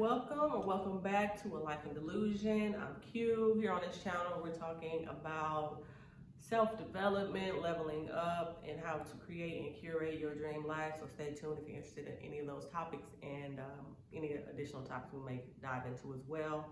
welcome or welcome back to A Life in Delusion. I'm Q. Here on this channel, we're talking about self-development, leveling up, and how to create and curate your dream life. So stay tuned if you're interested in any of those topics and any additional topics we may dive into as well.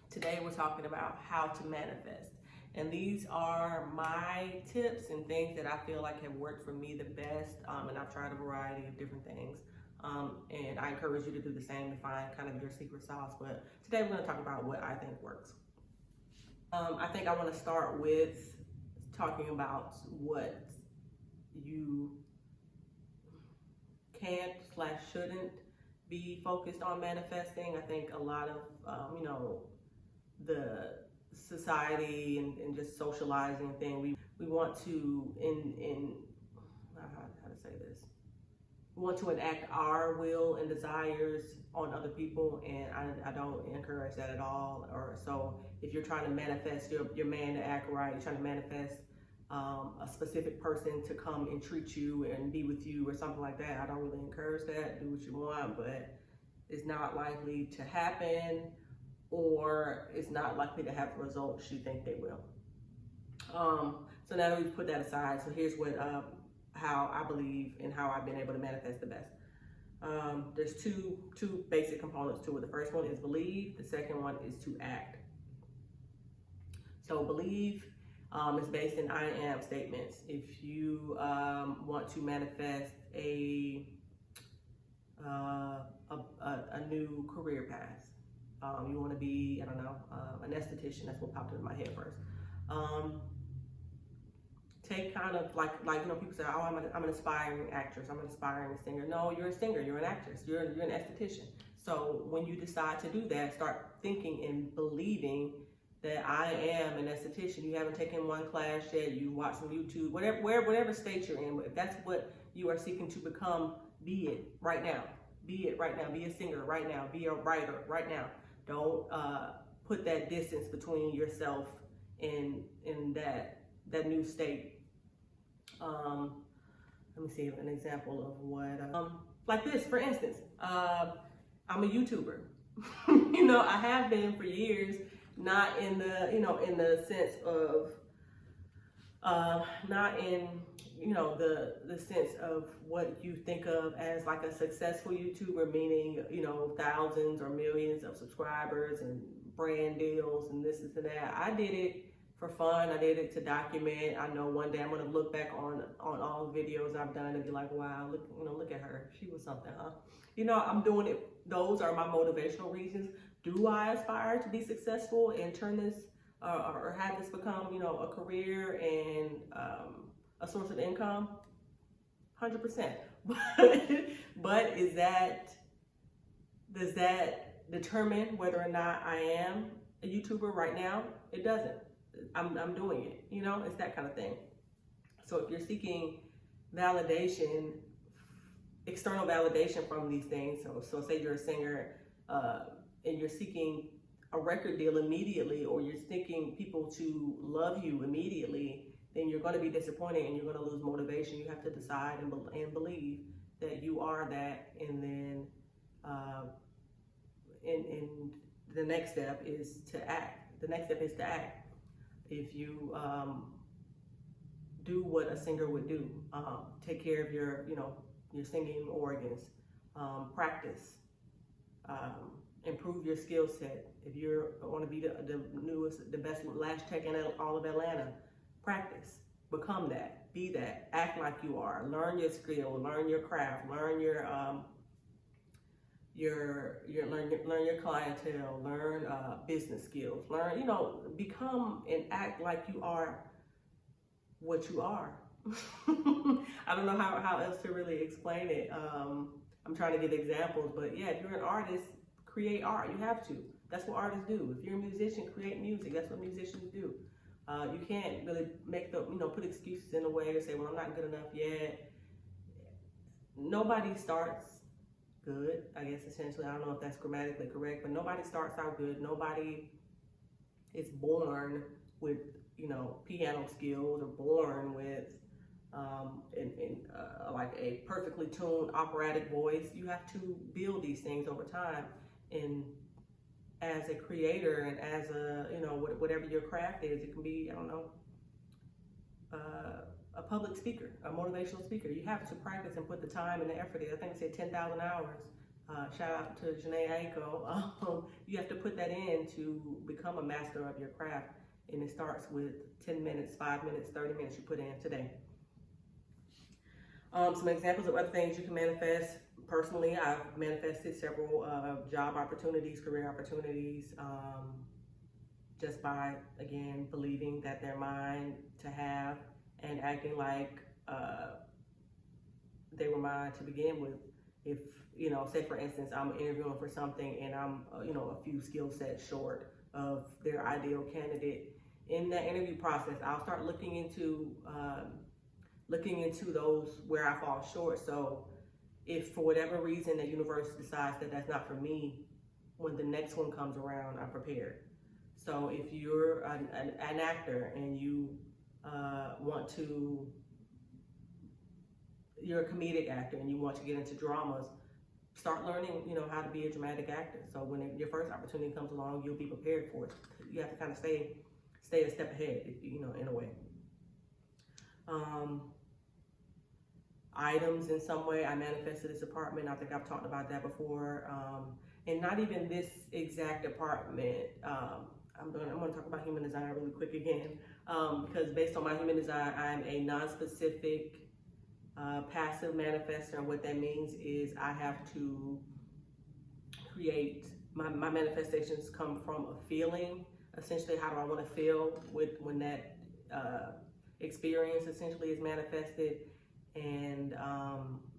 Today, we're talking about how to manifest. And these are my tips and things that I feel like have worked for me the best. And I've tried a variety of different things. And I encourage you to do the same to find kind of your secret sauce. But today we're going to talk about what I think works. I think I want to start with talking about what you can't/shouldn't be focused on manifesting. I think a lot of, the society and just socializing thing, we want to, how to say this? We want to enact our will and desires on other people, and I don't encourage that at all. Or so if you're trying to manifest your man to act right, you're trying to manifest a specific person to come and treat you and be with you or something like that, I don't really encourage that. Do what you want, but it's not likely to happen, or it's not likely to have the results you think they will. So now that we've put that aside, so here's what how I believe and how I've been able to manifest the best. There's two basic components to it. The first one is believe. The second one is to act. So believe is based in I am statements. If you want to manifest a new career path, you want to be, I don't know, an esthetician. That's what popped into my head first. Take kind of like people say, oh, I'm an aspiring actress, I'm an aspiring singer. No, you're a singer, you're an actress, you're an esthetician. So when you decide to do that, start thinking and believing that I am an esthetician. You haven't taken one class yet, you watch some YouTube, whatever state you're in. If that's what you are seeking to become, be it right now. Be it right now. Be a singer right now. Be a writer right now. Don't put that distance between yourself and that new state. Let me see an example of what, like this, for instance, I'm a YouTuber. I have been for years, not in the, in the sense of, not in, the sense of what you think of as like a successful YouTuber, meaning, thousands or millions of subscribers and brand deals and this and that. I did it for fun. I did it to document. I know one day I'm gonna look back on all the videos I've done and be like, wow, look at her. She was something, huh? I'm doing it. Those are my motivational reasons. Do I aspire to be successful and turn this or have this become, a career and a source of income? 100%. But does that determine whether or not I am a YouTuber right now? It doesn't. I'm doing it, it's that kind of thing. So if you're seeking validation, external validation from these things, so say you're a singer and you're seeking a record deal immediately, or you're seeking people to love you immediately, then you're going to be disappointed and you're going to lose motivation. You have to decide and believe that you are that, and then and the next step is to act. The next step is to act. If you do what a singer would do, take care of your singing organs, practice, improve your skill set. If you want to be the newest, the best lash tech in all of Atlanta, practice, become that, be that, act like you are, learn your skill, learn your craft, learn your clientele, learn business skills, learn, become and act like you are what you are. I don't know how else to really explain it. I'm trying to give examples, but yeah, if you're an artist, create art. You have to. That's what artists do. If you're a musician, create music. That's what musicians do. You can't really put excuses in the way or say, well, I'm not good enough yet. Nobody starts good, I guess, essentially. I don't know if that's grammatically correct, but nobody starts out good. Nobody is born with, piano skills, or born with like a perfectly tuned operatic voice. You have to build these things over time, and as a creator and as a, you know, whatever your craft is. It can be, I don't know, a public speaker, a motivational speaker. You have to practice and put the time and the effort in. I think it said 10,000 hours. Shout out to Janae Aiko. You have to put that in to become a master of your craft. And it starts with 10 minutes, 5 minutes, 30 minutes you put in today. Some examples of other things you can manifest. Personally, I've manifested several job opportunities, career opportunities, just by, again, believing that they're mine to have and acting like they were mine to begin with. If, you know, say for instance, I'm interviewing for something and I'm, you know, a few skill sets short of their ideal candidate, in that interview process, I'll start looking into those where I fall short. So if for whatever reason the universe decides that that's not for me, when the next one comes around, I'm prepared. So if you're an actor and you you're a comedic actor and you want to get into dramas, start learning, you know, how to be a dramatic actor. So when your first opportunity comes along, you'll be prepared for it. You have to kind of stay a step ahead, you know, in a way. Items in some way. I manifested this apartment. I think I've talked about that before. And not even this exact apartment. I'm going to talk about human design really quick again, because based on my human design, I'm a non-specific passive manifestor. And what that means is I have to create, my manifestations come from a feeling. Essentially, how do I want to feel when that experience essentially is manifested. And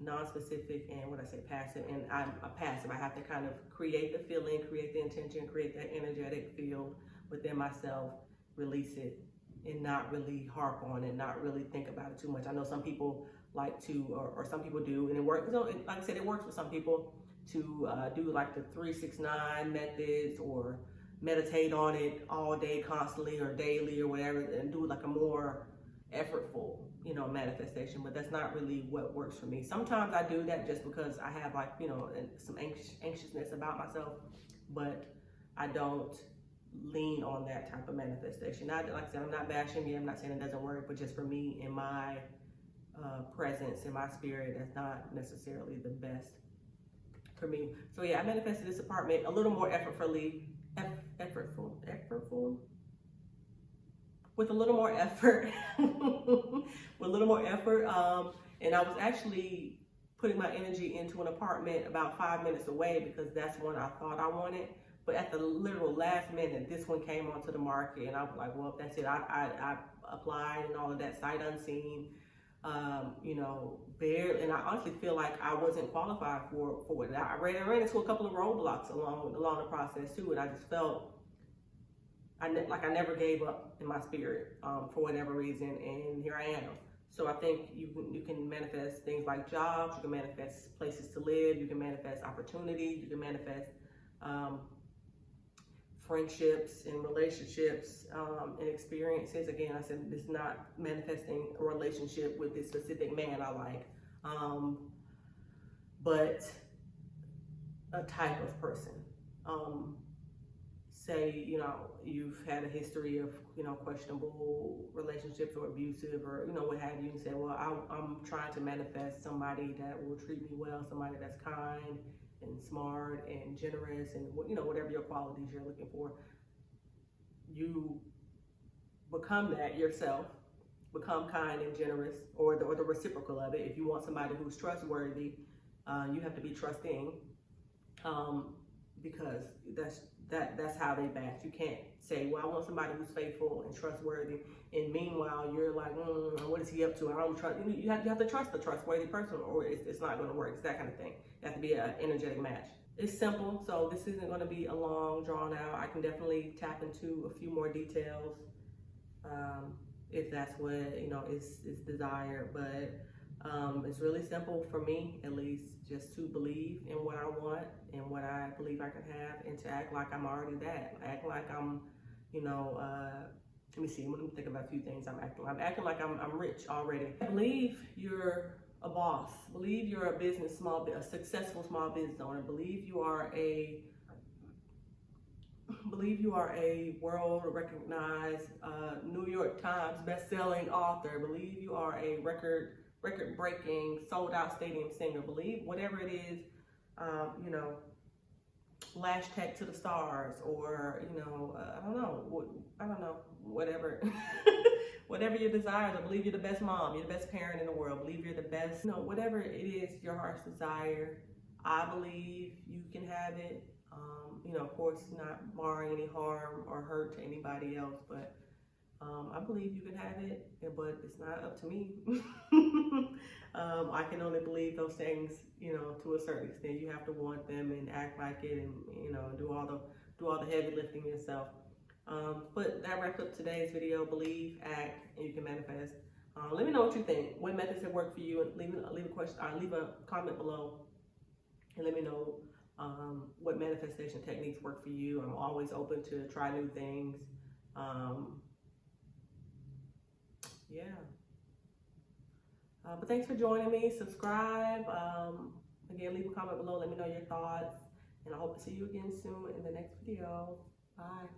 non-specific, and what I say, passive, and I'm a passive. I have to kind of create the feeling, create the intention, create that energetic field within myself, release it, and not really harp on it, not really think about it too much. I know some people like to, or some people do, and it works. You know, like I said, it works for some people to do like the 3-6-9 methods, or meditate on it all day, constantly, or daily, or whatever, and do like a more effortful, you know, manifestation. But that's not really what works for me. Sometimes I do that just because I have, like, you know, some anxiousness about myself, but I don't lean on that type of manifestation. Not, like I said, I'm not bashing you, I'm not saying it doesn't work, but just for me, in my presence, in my spirit, that's not necessarily the best for me. So yeah, I manifested this apartment a little more effortful, with a little more effort, and I was actually putting my energy into an apartment about 5 minutes away because that's one I thought I wanted. But at the literal last minute, this one came onto the market, and I was like, well, that's it. I applied and all of that, sight unseen, you know, barely. And I honestly feel like I wasn't qualified for it. I ran into a couple of roadblocks along the process too, and I just felt like I never gave up in my spirit for whatever reason, and here I am. So I think you can manifest things like jobs, you can manifest places to live, you can manifest opportunities, you can manifest friendships and relationships and experiences. Again, I said this is not manifesting a relationship with this specific man I like, but a type of person. Say, you know, you've had a history of, you know, questionable relationships or abusive, or, you know, what have you, and say, well, I'm trying to manifest somebody that will treat me well, somebody that's kind and smart and generous, and, you know, whatever your qualities you're looking for. You become that yourself, become kind and generous, or the reciprocal of it. If you want somebody who's trustworthy, you have to be trusting, because that's how they match. You can't say, well, I want somebody who's faithful and trustworthy, and meanwhile you're like, what is he up to? I don't trust. You have to trust the trustworthy person, or it's not going to work. It's that kind of thing. It has to be an energetic match. It's simple, so this isn't going to be a long, drawn out. I can definitely tap into a few more details if that's what, you know, is desired. But it's really simple for me, at least, just to believe in what I want and what I believe I can have, and to act like I'm already that. Act like I'm, you know, let me see, let me think about a few things I'm acting like I'm rich already. Believe you're a boss. Believe you're a successful small business owner. Believe you are a believe you are a world-recognized New York Times best-selling author. Believe you are a record-breaking, sold-out stadium singer. Believe whatever it is, you know, lash tag to the stars, or you know, I don't know, whatever. Whatever your desires. I believe you're the best mom, you're the best parent in the world. Believe you're the best, you know, whatever it is your heart's desire. I believe you can have it. You know, of course, not barring any harm or hurt to anybody else, but I believe you can have it, but it's not up to me. I can only believe those things, you know, to a certain extent. You have to want them and act like it, and you know, do all the heavy lifting yourself. But that wraps up today's video. Believe, act, and you can manifest. Let me know what you think. What methods have worked for you? And leave a question. Leave a comment below, and let me know what manifestation techniques work for you. I'm always open to try new things. Yeah. But thanks for joining me. Subscribe. Again, leave a comment below. Let me know your thoughts. And I hope to see you again soon in the next video. Bye.